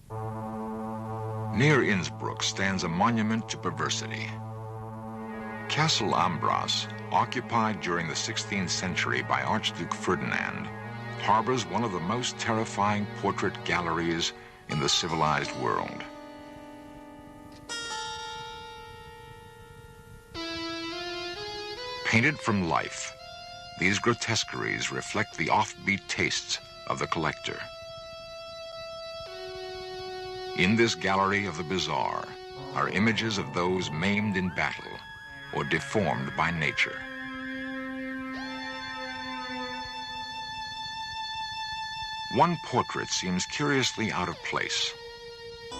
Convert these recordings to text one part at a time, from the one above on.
Near Innsbruck stands a monument to perversity. Castle Ambras, occupied during the 16th century by Archduke Ferdinand, harbors one of the most terrifying portrait galleries in the civilized world. Painted from life, these grotesqueries reflect the offbeat tastes of the collector. In this gallery of the bizarre are images of those maimed in battle or deformed by nature. One portrait seems curiously out of place.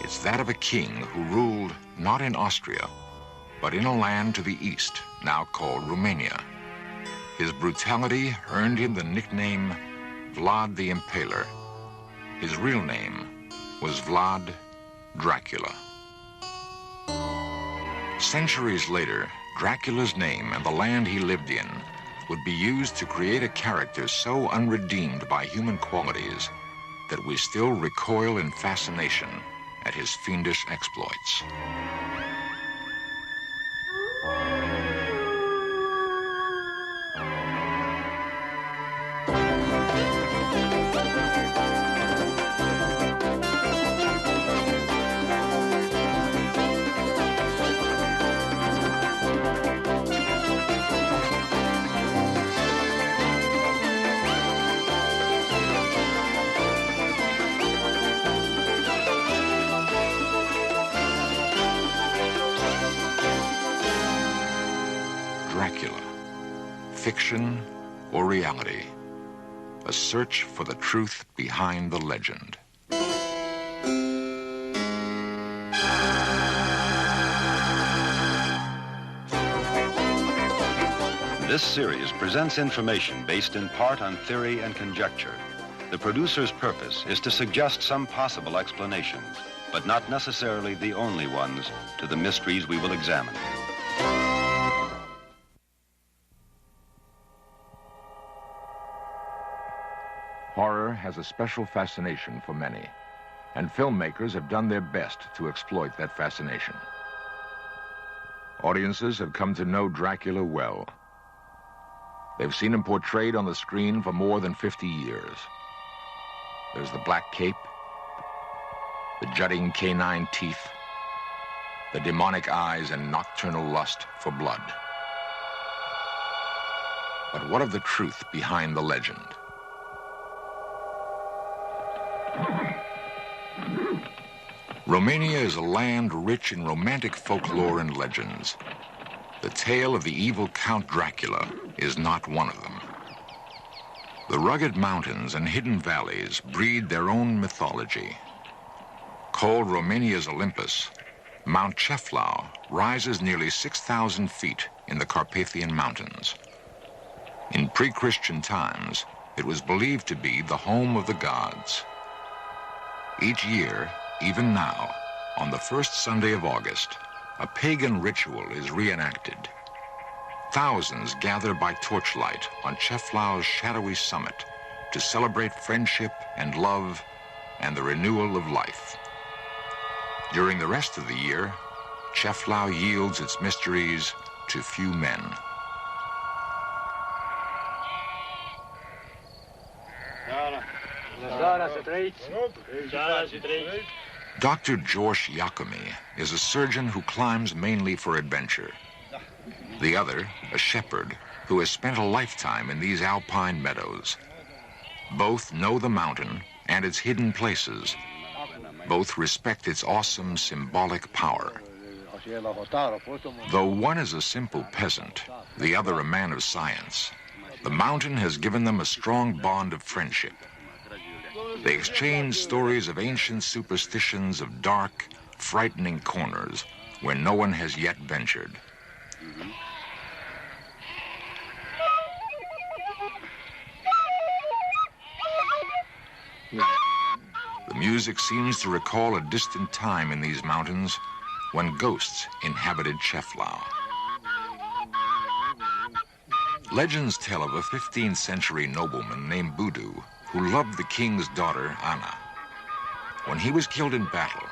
It's that of a king who ruled not in Austria, but in a land to the east, now called Romania. His brutality earned him the nickname Vlad the Impaler. His real name was Vlad Dracula. Centuries later, Dracula's name and the land he lived in would be used to create a character so unredeemed by human qualities that we still recoil in fascination at his fiendish exploits. Dracula, fiction or reality, a search for the truth behind the legend. This series presents information based in part on theory and conjecture. The producer's purpose is to suggest some possible explanations, but not necessarily the only ones to the mysteries we will examine. Horror has a special fascination for many, and filmmakers have done their best to exploit that fascination. Audiences have come to know Dracula well. They've seen him portrayed on the screen for more than 50 years. There's the black cape, the jutting canine teeth, the demonic eyes and nocturnal lust for blood. But what of the truth behind the legend? Romania is a land rich in romantic folklore and legends. The tale of the evil Count Dracula is not one of them. The rugged mountains and hidden valleys breed their own mythology. Called Romania's Olympus, Mount Ceflau rises nearly 6,000 feet in the Carpathian Mountains. In pre-Christian times, it was believed to be the home of the gods. Each year, even now, on the first Sunday of August, a pagan ritual is reenacted. Thousands gather by torchlight on Ceflau's shadowy summit to celebrate friendship and love and the renewal of life. During the rest of the year, Ceflau yields its mysteries to few men. Dr. George Iacome is a surgeon who climbs mainly for adventure. The other, a shepherd, who has spent a lifetime in these alpine meadows. Both know the mountain and its hidden places. Both respect its awesome symbolic power. Though one is a simple peasant, the other a man of science, the mountain has given them a strong bond of friendship. They exchange stories of ancient superstitions of dark, frightening corners where no one has yet ventured. The music seems to recall a distant time in these mountains when ghosts inhabited Ceflau. Legends tell of a 15th century nobleman named Budu who loved the king's daughter, Anna. When he was killed in battle,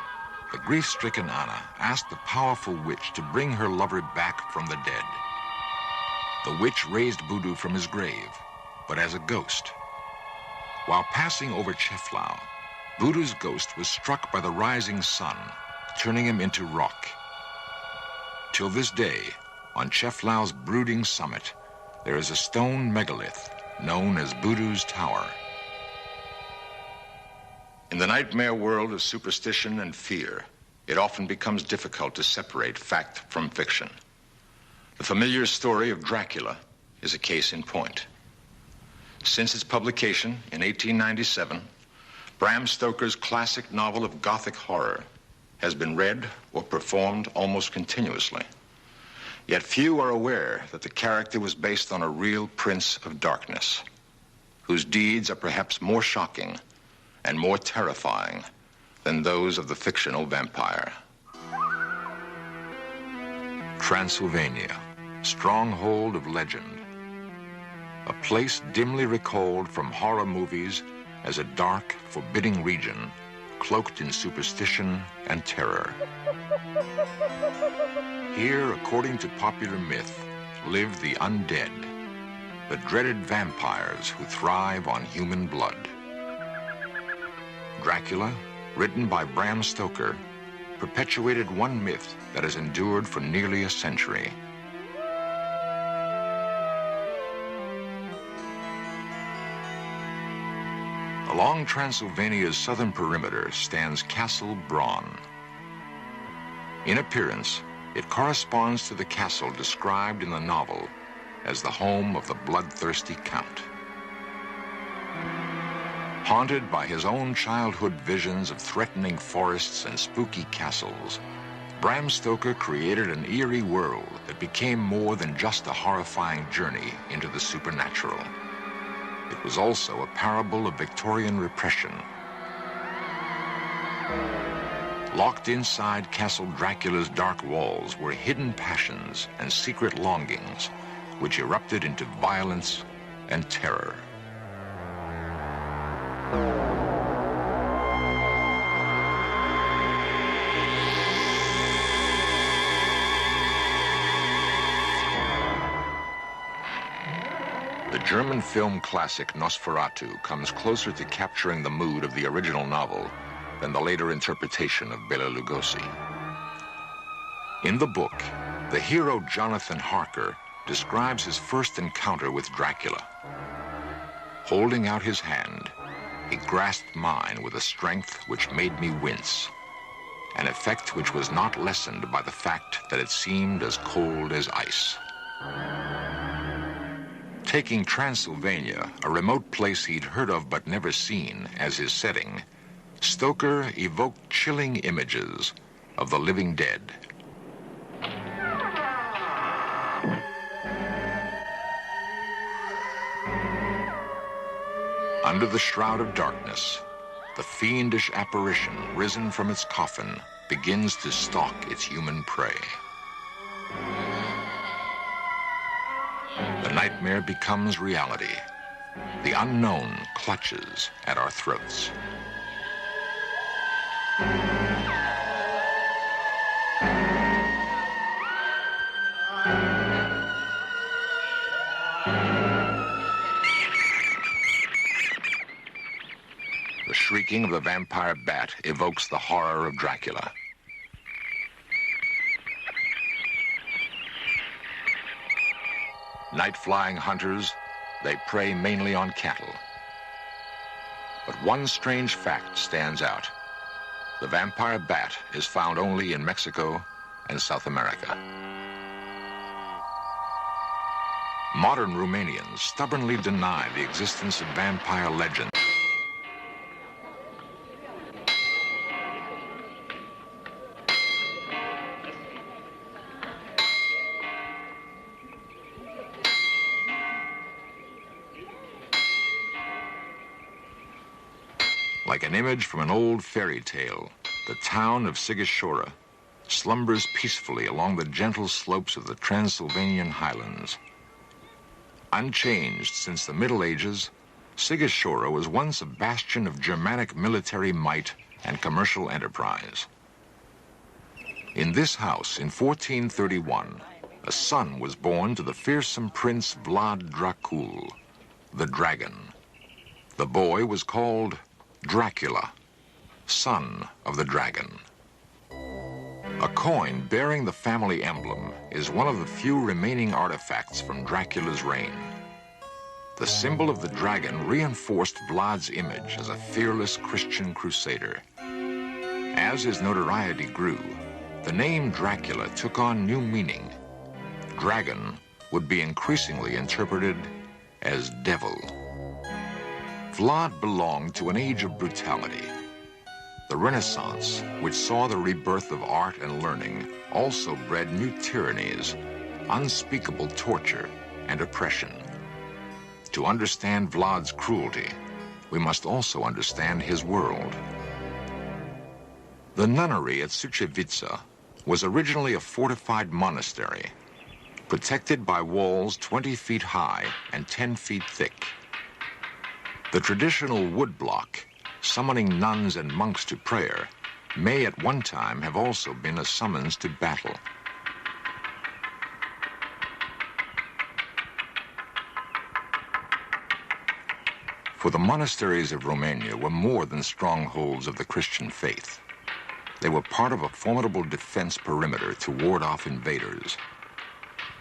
the grief-stricken Anna asked the powerful witch to bring her lover back from the dead. The witch raised Voodoo from his grave, but as a ghost. While passing over Cheflau, Voodoo's ghost was struck by the rising sun, turning him into rock. Till this day, on Cheflau's brooding summit, there is a stone megalith known as Voodoo's Tower. In the nightmare world of superstition and fear, it often becomes difficult to separate fact from fiction. The familiar story of Dracula is a case in point. Since its publication in 1897, Bram Stoker's classic novel of Gothic horror has been read or performed almost continuously. Yet few are aware that the character was based on a real prince of darkness, whose deeds are perhaps more shocking and more terrifying than those of the fictional vampire. Transylvania, stronghold of legend. A place dimly recalled from horror movies as a dark, forbidding region cloaked in superstition and terror. Here, according to popular myth, live the undead, the dreaded vampires who thrive on human blood. Dracula, written by Bram Stoker, perpetuated one myth that has endured for nearly a century. Along Transylvania's southern perimeter stands Castle Braun. In appearance, it corresponds to the castle described in the novel as the home of the bloodthirsty Count. Haunted by his own childhood visions of threatening forests and spooky castles, Bram Stoker created an eerie world that became more than just a horrifying journey into the supernatural. It was also a parable of Victorian repression. Locked inside Castle Dracula's dark walls were hidden passions and secret longings, which erupted into violence and terror. The German film classic Nosferatu comes closer to capturing the mood of the original novel than the later interpretation of Bela Lugosi. In the book, the hero Jonathan Harker describes his first encounter with Dracula. Holding out his hand, he grasped mine with a strength which made me wince, an effect which was not lessened by the fact that it seemed as cold as ice. Taking Transylvania, a remote place he'd heard of but never seen, as his setting, Stoker evoked chilling images of the living dead. Under the shroud of darkness, the fiendish apparition risen from its coffin begins to stalk its human prey. The nightmare becomes reality. The unknown clutches at our throats. The shrieking of the vampire bat evokes the horror of Dracula. Night-flying hunters, they prey mainly on cattle. But one strange fact stands out. The vampire bat is found only in Mexico and South America. Modern Romanians stubbornly deny the existence of vampire legends. Like an image from an old fairy tale, the town of Sighișoara slumbers peacefully along the gentle slopes of the Transylvanian highlands. Unchanged since the Middle Ages, Sighișoara was once a bastion of Germanic military might and commercial enterprise. In this house, in 1431, a son was born to the fearsome Prince Vlad Dracul, the dragon. The boy was called Dracula, son of the dragon. A coin bearing the family emblem is one of the few remaining artifacts from Dracula's reign. The symbol of the dragon reinforced Vlad's image as a fearless Christian crusader. As his notoriety grew, the name Dracula took on new meaning. Dragon would be increasingly interpreted as devil. Vlad belonged to an age of brutality. The Renaissance, which saw the rebirth of art and learning, also bred new tyrannies, unspeakable torture, and oppression. To understand Vlad's cruelty, we must also understand his world. The nunnery at Sucevica was originally a fortified monastery, protected by walls 20 feet high and 10 feet thick. The traditional woodblock, summoning nuns and monks to prayer, may at one time have also been a summons to battle. For the monasteries of Romania were more than strongholds of the Christian faith. They were part of a formidable defense perimeter to ward off invaders.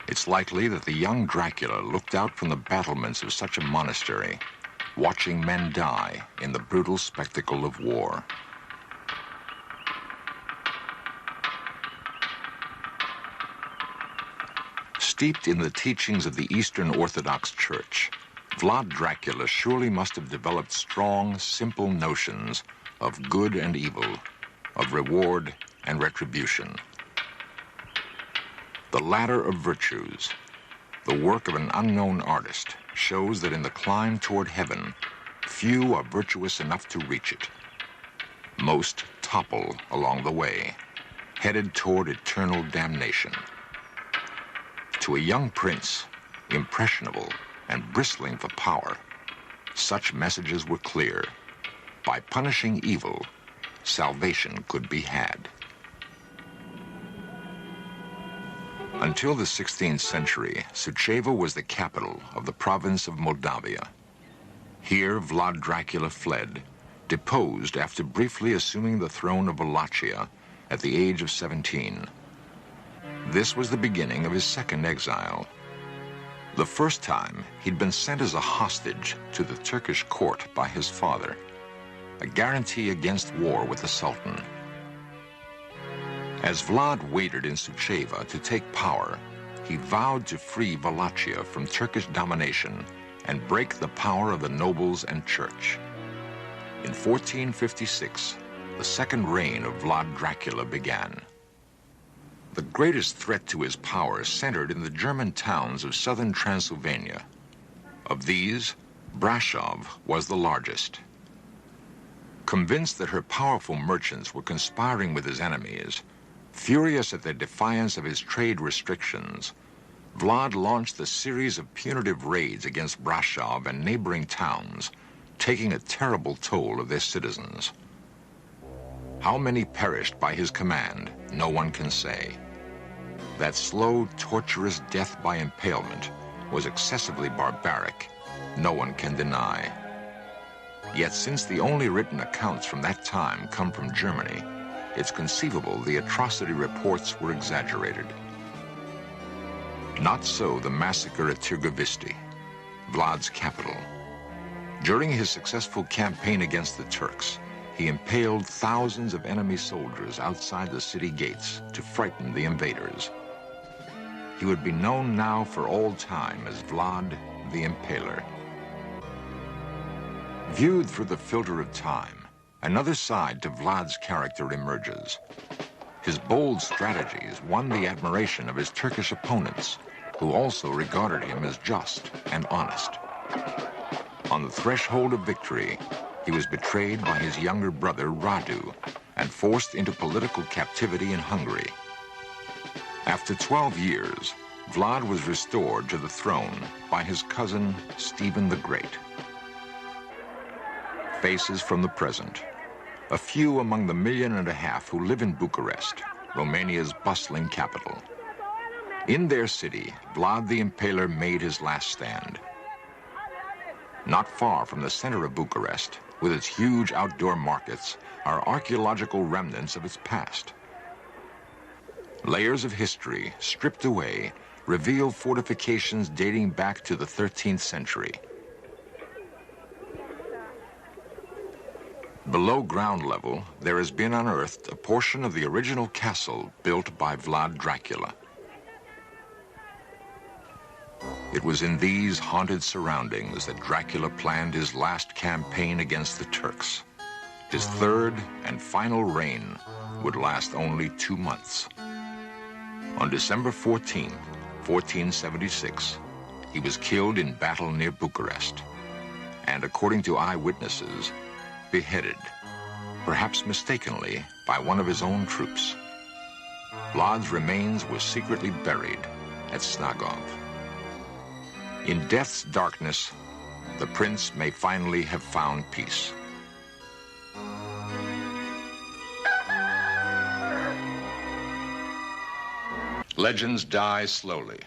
It's likely that the young Dracula looked out from the battlements of such a monastery, watching men die in the brutal spectacle of war. Steeped in the teachings of the Eastern Orthodox Church, Vlad Dracula surely must have developed strong, simple notions of good and evil, of reward and retribution. The ladder of virtues, the work of an unknown artist, shows that in the climb toward heaven, few are virtuous enough to reach it. Most topple along the way, headed toward eternal damnation. To a young prince, impressionable and bristling for power, such messages were clear. By punishing evil, salvation could be had. Until the 16th century, Suceava was the capital of the province of Moldavia. Here, Vlad Dracula fled, deposed after briefly assuming the throne of Wallachia at the age of 17. This was the beginning of his second exile. The first time, he'd been sent as a hostage to the Turkish court by his father, a guarantee against war with the Sultan. As Vlad waited in Suceava to take power, he vowed to free Wallachia from Turkish domination and break the power of the nobles and church. In 1456, the second reign of Vlad Dracula began. The greatest threat to his power centered in the German towns of southern Transylvania. Of these, Brasov was the largest. Convinced that her powerful merchants were conspiring with his enemies, furious at their defiance of his trade restrictions, Vlad launched a series of punitive raids against Brasov and neighboring towns, taking a terrible toll of their citizens. How many perished by his command, no one can say. That slow, torturous death by impalement was excessively barbaric, no one can deny. Yet since the only written accounts from that time come from Germany, it's conceivable the atrocity reports were exaggerated. Not so the massacre at Târgoviște, Vlad's capital. During his successful campaign against the Turks, he impaled thousands of enemy soldiers outside the city gates to frighten the invaders. He would be known now for all time as Vlad the Impaler. Viewed through the filter of time, another side to Vlad's character emerges. His bold strategies won the admiration of his Turkish opponents, who also regarded him as just and honest. On the threshold of victory, he was betrayed by his younger brother Radu and forced into political captivity in Hungary. After 12 years, Vlad was restored to the throne by his cousin Stephen the Great. Faces from the present. A few among the 1.5 million who live in Bucharest, Romania's bustling capital. In their city, Vlad the Impaler made his last stand. Not far from the center of Bucharest, with its huge outdoor markets, are archaeological remnants of its past. Layers of history, stripped away, reveal fortifications dating back to the 13th century. Below ground level, there has been unearthed a portion of the original castle built by Vlad Dracula. It was in these haunted surroundings that Dracula planned his last campaign against the Turks. His third and final reign would last only 2 months. On December 14, 1476, he was killed in battle near Bucharest, and according to eyewitnesses, beheaded, perhaps mistakenly, by one of his own troops. Vlad's remains were secretly buried at Snagov. In death's darkness, the prince may finally have found peace. Legends die slowly.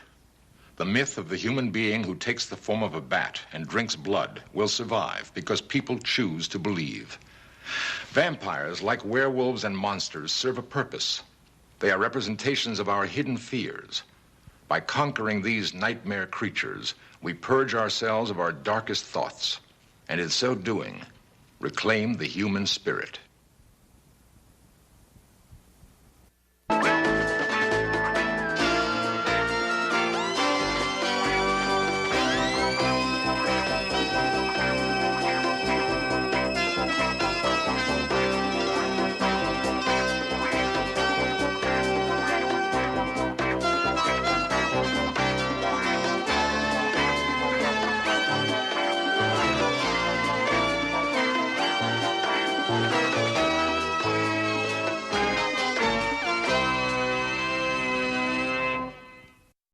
The myth of the human being who takes the form of a bat and drinks blood will survive because people choose to believe. Vampires, like werewolves and monsters, serve a purpose. They are representations of our hidden fears. By conquering these nightmare creatures, we purge ourselves of our darkest thoughts, and in so doing, reclaim the human spirit.